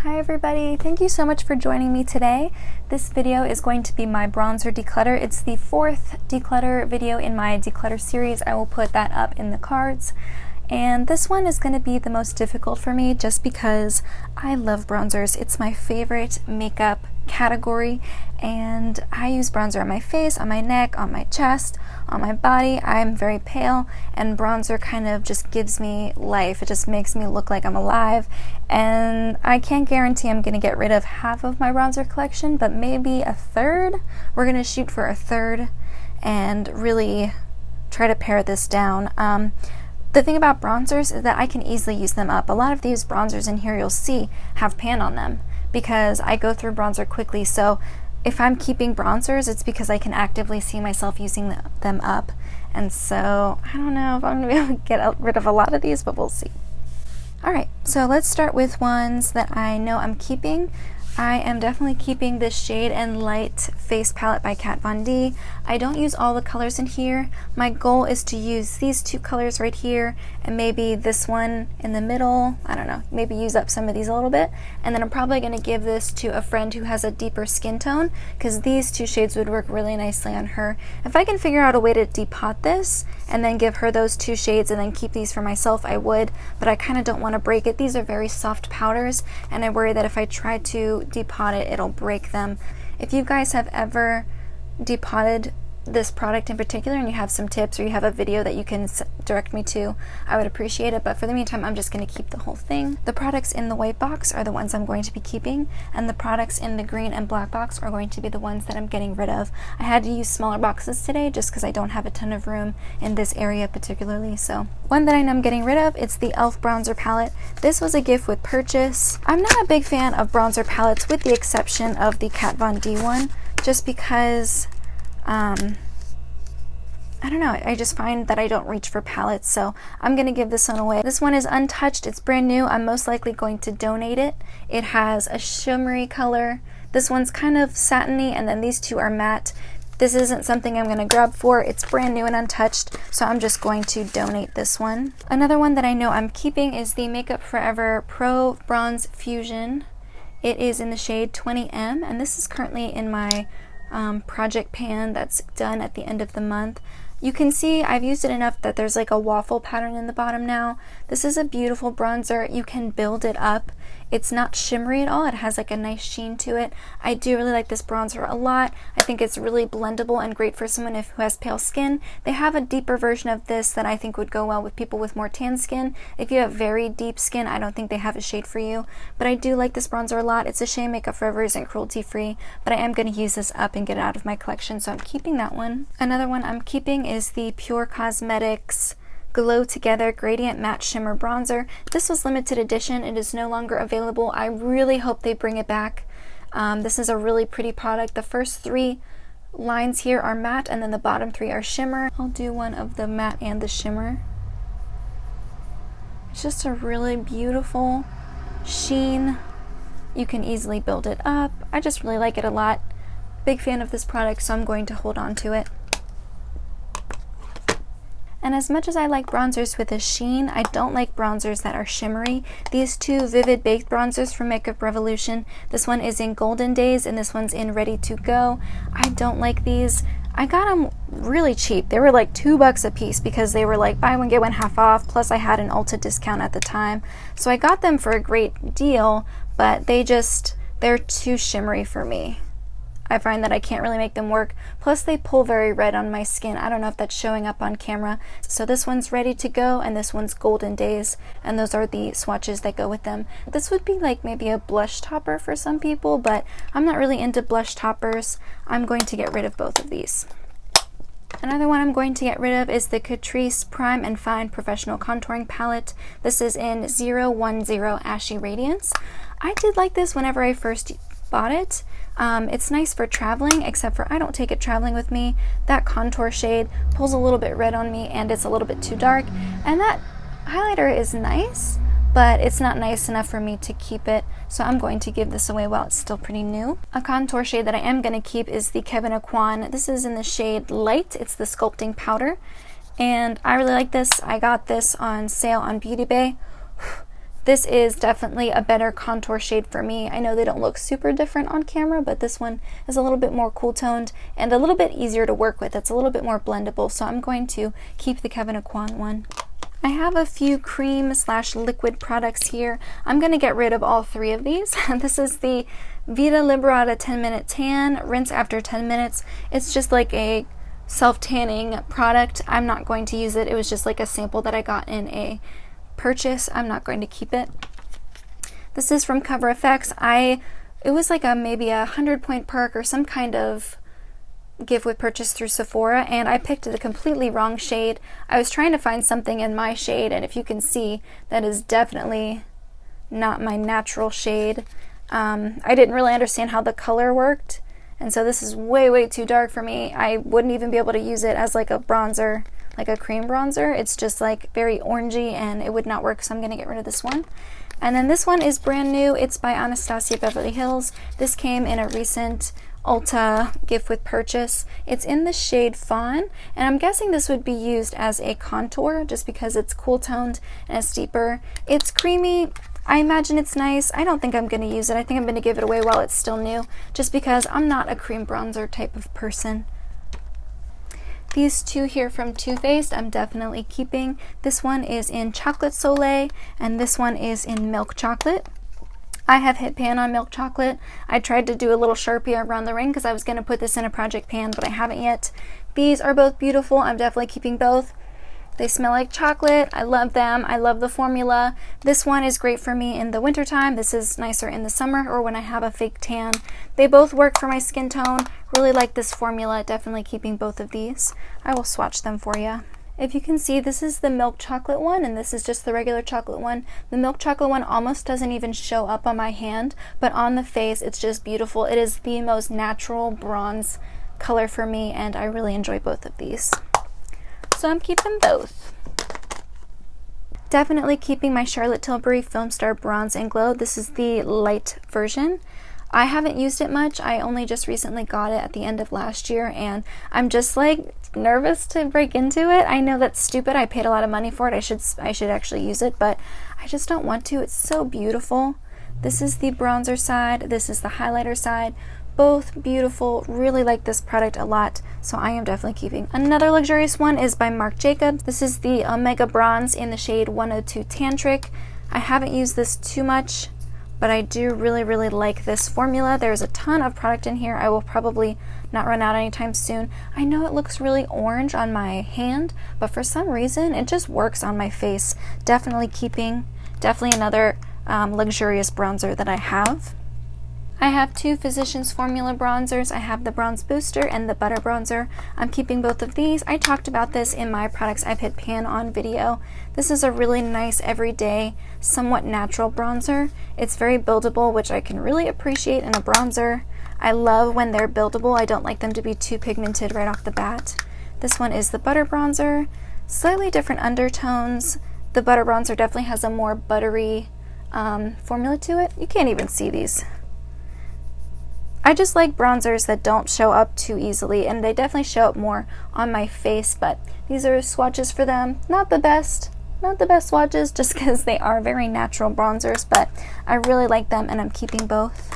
Hi everybody, thank you so much for joining me today. This video is going to be my bronzer declutter. It's the fourth declutter video in my declutter series. I will put that up in the cards. And this one is going to be the most difficult for me just because I love bronzers. It's my favorite makeup category, and I use bronzer on my face, on my neck, on my chest, on my body. I'm very pale, and bronzer kind of just gives me life. It just makes me look like I'm alive, and I can't guarantee I'm going to get rid of half of my bronzer collection, but maybe a third. We're going to shoot for a third and really try to pare this down. The thing about bronzers is that I can easily use them up. A lot of these bronzers in here you'll see have pan on them because I go through bronzer quickly. So if I'm keeping bronzers, it's because I can actively see myself using them up. And so I don't know if I'm going to be able to get rid of a lot of these, but we'll see. Alright, so let's start with ones that I know I'm keeping. I am definitely keeping this Shade and Light face palette by Kat Von D. I don't use all the colors in here. My goal is to use these two colors right here and maybe this one in the middle. I don't know, maybe use up some of these a little bit. And then I'm probably going to give this to a friend who has a deeper skin tone because these two shades would work really nicely on her. If I can figure out a way to depot this and then give her those two shades and then keep these for myself, I would, but I kind of don't want to break it. These are very soft powders, and I worry that if I try to depot it, it'll break them. If you guys have ever depotted this product in particular and you have some tips or you have a video that you can direct me to, I would appreciate it, but for the meantime I'm just going to keep the whole thing. The products in the white box are the ones I'm going to be keeping, and the products in the green and black box are going to be the ones that I'm getting rid of. I had to use smaller boxes today just because I don't have a ton of room in this area particularly. So one that I know I'm getting rid of, it's the e.l.f. bronzer palette. This was a gift with purchase. I'm not a big fan of bronzer palettes with the exception of the Kat Von D one, just because I don't know, I just find that I don't reach for palettes, so I'm going to give this one away. This one is untouched, it's brand new. I'm most likely going to donate it. It has a shimmery color. This one's kind of satiny, and then these two are matte. This isn't something I'm going to grab for. It's brand new and untouched, so I'm just going to donate this one. Another one that I know I'm keeping is the Makeup Forever Pro Bronze Fusion. It is in the shade 20M, and this is currently in my project pan that's done at the end of the month. You can see I've used it enough that there's like a waffle pattern in the bottom now. This is a beautiful bronzer. You can build it up. It's not shimmery at all. It has like a nice sheen to it. I do really like this bronzer a lot. I think it's really blendable and great for someone who has pale skin. They have a deeper version of this that I think would go well with people with more tan skin. If you have very deep skin, I don't think they have a shade for you. But I do like this bronzer a lot. It's a shame Makeup Forever isn't cruelty free, but I am going to use this up and get it out of my collection, so I'm keeping that one. Another one I'm keeping is the Pure Cosmetics Glow Together Gradient Matte Shimmer Bronzer. This was limited edition. It is no longer available. I really hope they bring it back. This is a really pretty product. The first three lines here are matte, and then the bottom three are shimmer. I'll do one of the matte and the shimmer. It's just a really beautiful sheen. You can easily build it up. I just really like it a lot. Big fan of this product, so I'm going to hold on to it. And as much as I like bronzers with a sheen, I don't like bronzers that are shimmery. These two Vivid Baked bronzers from Makeup Revolution, this one is in Golden Days and this one's in Ready to Go. I don't like these. I got them really cheap. They were like $2 a piece because they were like buy one get one half off, plus I had an Ulta discount at the time. So I got them for a great deal, but they're too shimmery for me. I find that I can't really make them work. Plus they pull very red on my skin. I don't know if that's showing up on camera. So this one's Ready to Go and this one's Golden Days, and those are the swatches that go with them. This would be like maybe a blush topper for some people, but I'm not really into blush toppers. I'm going to get rid of both of these. Another one I'm going to get rid of is the Catrice Prime and Fine Professional Contouring Palette. This is in 010 Ashy Radiance. I did like this whenever I first bought it. It's nice for traveling, except for I don't take it traveling with me. That contour shade pulls a little bit red on me and it's a little bit too dark, and that highlighter is nice, but it's not nice enough for me to keep it, so I'm going to give this away while it's still pretty new. A contour shade that I am going to keep is the Kevyn Aucoin. This is in the shade Light. It's the Sculpting powder, and I really like this. I got this on sale on Beauty Bay. This is definitely a better contour shade for me. I know they don't look super different on camera, but this one is a little bit more cool toned and a little bit easier to work with. It's a little bit more blendable, so I'm going to keep the Kevyn Aucoin one. I have a few cream / liquid products here. I'm going to get rid of all 3 of these. This is the Vita Liberata 10-minute tan, rinse after 10 minutes. It's just like a self-tanning product. I'm not going to use it. It was just like a sample that I got in a purchase. I'm not going to keep it. This is from Cover FX. It was like maybe a 100-point perk or some kind of gift with purchase through Sephora, and I picked the completely wrong shade. I was trying to find something in my shade, and if you can see, that is definitely not my natural shade. I didn't really understand how the color worked, and so this is way too dark for me. I wouldn't even be able to use it as like a bronzer, like a cream bronzer. It's just like very orangey and it would not work, so I'm going to get rid of this one. And then this one is brand new. It's by Anastasia Beverly Hills. This came in a recent Ulta gift with purchase. It's in the shade Fawn, and I'm guessing this would be used as a contour just because it's cool toned and it's deeper. It's creamy. I imagine it's nice. I don't think I'm going to use it. I think I'm going to give it away while it's still new, just because I'm not a cream bronzer type of person. These 2 here from Too Faced I'm definitely keeping. This one is in Chocolate Soleil, and this one is in Milk Chocolate. I have hit pan on Milk Chocolate. I tried to do a little Sharpie around the ring because I was going to put this in a project pan, but I haven't yet. These are both beautiful. I'm definitely keeping both. They smell like chocolate. I love them. I love the formula. This one is great for me in the wintertime. This is nicer in the summer or when I have a fake tan. They both work for my skin tone. Really like this formula. Definitely keeping both of these. I will swatch them for you. If you can see, this is the milk chocolate one, and this is just the regular chocolate one. The milk chocolate one almost doesn't even show up on my hand, but on the face, it's just beautiful. It is the most natural bronze color for me, and I really enjoy both of these. So I'm keeping both. Definitely keeping my Charlotte Tilbury Film Star Bronze and Glow. This is the light version. I haven't used it much. I only just recently got it at the end of last year, and I'm just like nervous to break into it. I know that's stupid. I paid a lot of money for it. I should actually use it, but I just don't want to. It's so beautiful. This is the bronzer side. This is the highlighter side. Both beautiful. Really like this product a lot, so I am definitely keeping. Another luxurious one is by Marc Jacobs. This is the Omega Bronze in the shade 102 Tantric. I haven't used this too much, but I do really like this formula. There's a ton of product in here. I will probably not run out anytime soon. I know it looks really orange on my hand, but for some reason it just works on my face. Definitely keeping. Definitely another luxurious bronzer that I have. I have 2 Physicians Formula bronzers. I have the Bronze Booster and the Butter Bronzer. I'm keeping both of these. I talked about this in my products I've hit pan on video. This is a really nice everyday, somewhat natural bronzer. It's very buildable, which I can really appreciate in a bronzer. I love when they're buildable. I don't like them to be too pigmented right off the bat. This one is the Butter Bronzer. Slightly different undertones. The Butter Bronzer definitely has a more buttery formula to it. You can't even see these. I just like bronzers that don't show up too easily, and they definitely show up more on my face, but these are swatches for them. Not the best swatches, just because they are very natural bronzers, but I really like them and I'm keeping both.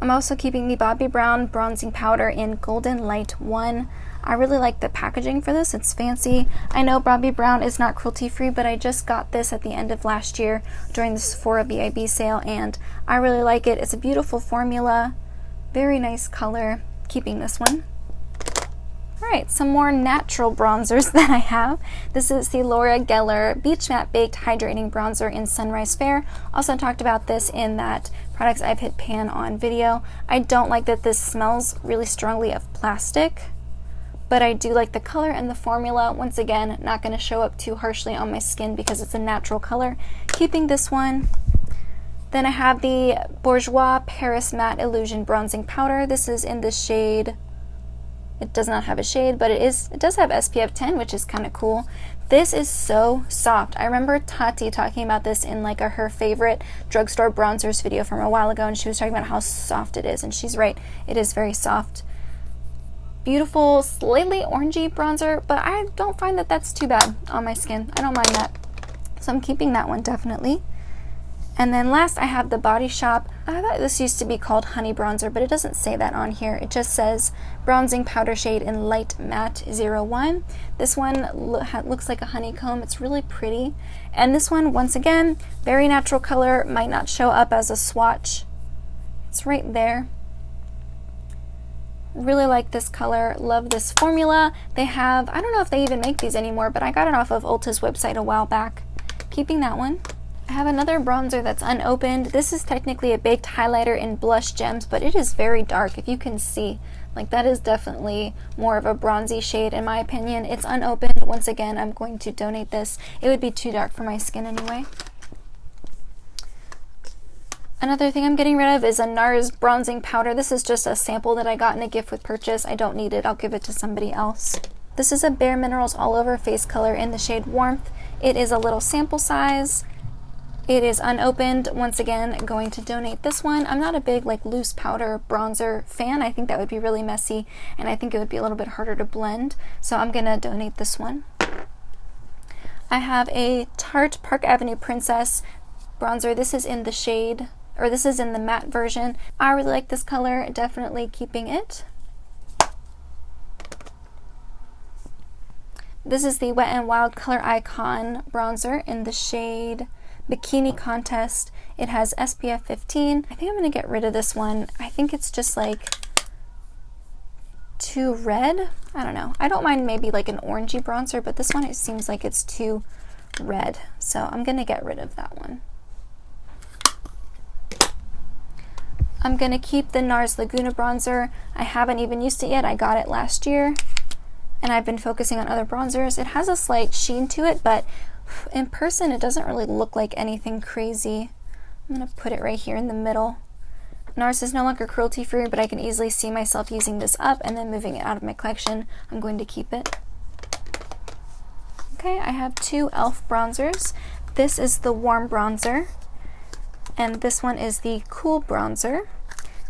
I'm also keeping the Bobbi Brown bronzing powder in Golden Light 1. I really like the packaging for this. It's fancy. I know Bobbi Brown is not cruelty-free, but I just got this at the end of last year during the Sephora BIB sale, and I really like it. It's a beautiful formula. Very nice color. Keeping this one. Alright, some more natural bronzers that I have. This is the Laura Geller Beach Matte Baked Hydrating Bronzer in Sunrise Fair. Also talked about this in that products I've hit pan on video. I don't like that this smells really strongly of plastic, but I do like the color and the formula. Once again, not going to show up too harshly on my skin because it's a natural color. Keeping this one. Then I have the Bourjois Paris Matte Illusion Bronzing Powder. This is in the shade, it does not have a shade, but it does have SPF 10, which is kind of cool. This is so soft. I remember Tarte talking about this in like her favorite drugstore bronzers video from a while ago, and she was talking about how soft it is, and she's right, it is very soft. Beautiful, slightly orangey bronzer, but I don't find that that's too bad on my skin. I don't mind that. So I'm keeping that one definitely. And then last I have the Body Shop. I thought this used to be called Honey Bronzer, but it doesn't say that on here. It just says Bronzing Powder Shade in Light Matte 01. This one looks like a honeycomb. It's really pretty. And this one, once again, very natural color. Might not show up as a swatch. It's right there. Really like this color. Love this formula. They have, I don't know if they even make these anymore, but I got it off of Ulta's website a while back. Keeping that one. I have another bronzer that's unopened. This is technically a baked highlighter in Blush Gems, but it is very dark, if you can see. Like, that is definitely more of a bronzy shade in my opinion. It's unopened. Once again, I'm going to donate this. It would be too dark for my skin anyway. Another thing I'm getting rid of is a NARS bronzing powder. This is just a sample that I got in a gift with purchase. I don't need it. I'll give it to somebody else. This is a Bare Minerals All Over face color in the shade Warmth. It is a little sample size. It is unopened. Once again, going to donate this one. I'm not a big like loose powder bronzer fan. I think that would be really messy, and I think it would be a little bit harder to blend. So I'm gonna donate this one. I have a Tarte Park Avenue Princess bronzer. This is in the shade, or this is in the matte version. I really like this color. Definitely keeping it. This is the Wet n Wild Color Icon bronzer in the shade Bikini Contest. It has SPF 15. I think I'm going to get rid of this one. I think it's just like too red. I don't know. I don't mind maybe like an orangey bronzer, but this one, it seems like it's too red. So I'm going to get rid of that one. I'm going to keep the NARS Laguna bronzer. I haven't even used it yet. I got it last year, and I've been focusing on other bronzers. It has a slight sheen to it, but in person it doesn't really look like anything crazy. I'm going to put it right here in the middle. NARS is no longer cruelty free, but I can easily see myself using this up and then moving it out of my collection. I'm going to keep it. Okay, I have two e.l.f. bronzers. This is the Warm Bronzer, and this one is the Cool Bronzer.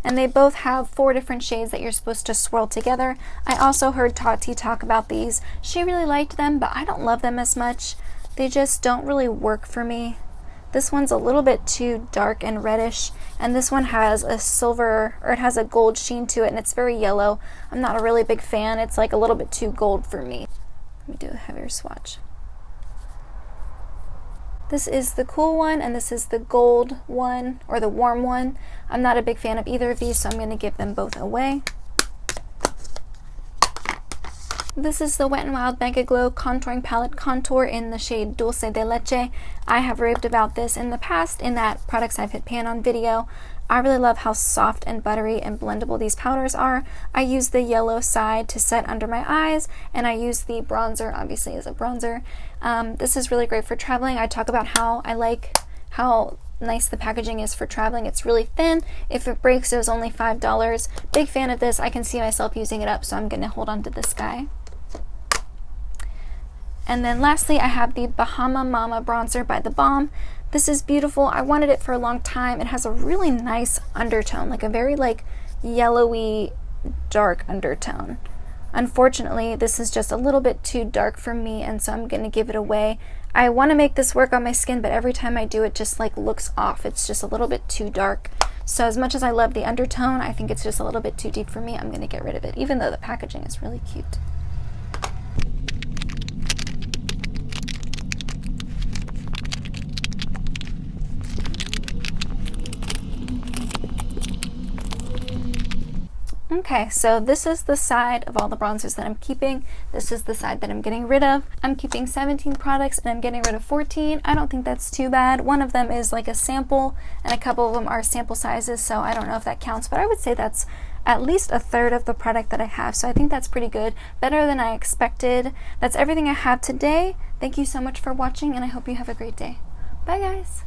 And they both have 4 different shades that you're supposed to swirl together. I also heard Tarte talk about these. She really liked them, but I don't love them as much. They just don't really work for me. This one's a little bit too dark and reddish, and this one has a silver, or it has a gold sheen to it, and it's very yellow. I'm not a really big fan. It's like a little bit too gold for me. Let me do a heavier swatch. This is the cool one, and this is the gold one, or the warm one. I'm not a big fan of either of these, so I'm going to give them both away. This is the Wet n Wild Mega Glow Contouring Palette Contour in the shade Dulce de Leche. I have raved about this in the past in that Products I've Hit Pan on video. I really love how soft and buttery and blendable these powders are. I use the yellow side to set under my eyes, and I use the bronzer, obviously, as a bronzer. This is really great for traveling. I talk about how I like how nice the packaging is for traveling. It's really thin. If it breaks, it was only $5. Big fan of this. I can see myself using it up, so I'm going to hold on to this guy. And then lastly, I have the Bahama Mama bronzer by The Balm. This is beautiful. I wanted it for a long time. It has a really nice undertone, like a very like yellowy dark undertone. Unfortunately, this is just a little bit too dark for me, and so I'm going to give it away. I want to make this work on my skin, but every time I do, it just like looks off. It's just a little bit too dark. So as much as I love the undertone, I think it's just a little bit too deep for me. I'm going to get rid of it, even though the packaging is really cute. Okay, so this is the side of all the bronzers that I'm keeping. This is the side that I'm getting rid of. I'm keeping 17 products and I'm getting rid of 14. I don't think that's too bad. One of them is like a sample, and a couple of them are sample sizes, so I don't know if that counts, but I would say that's at least a third of the product that I have, so I think that's pretty good. Better than I expected. That's everything I have today. Thank you so much for watching, and I hope you have a great day. Bye, guys!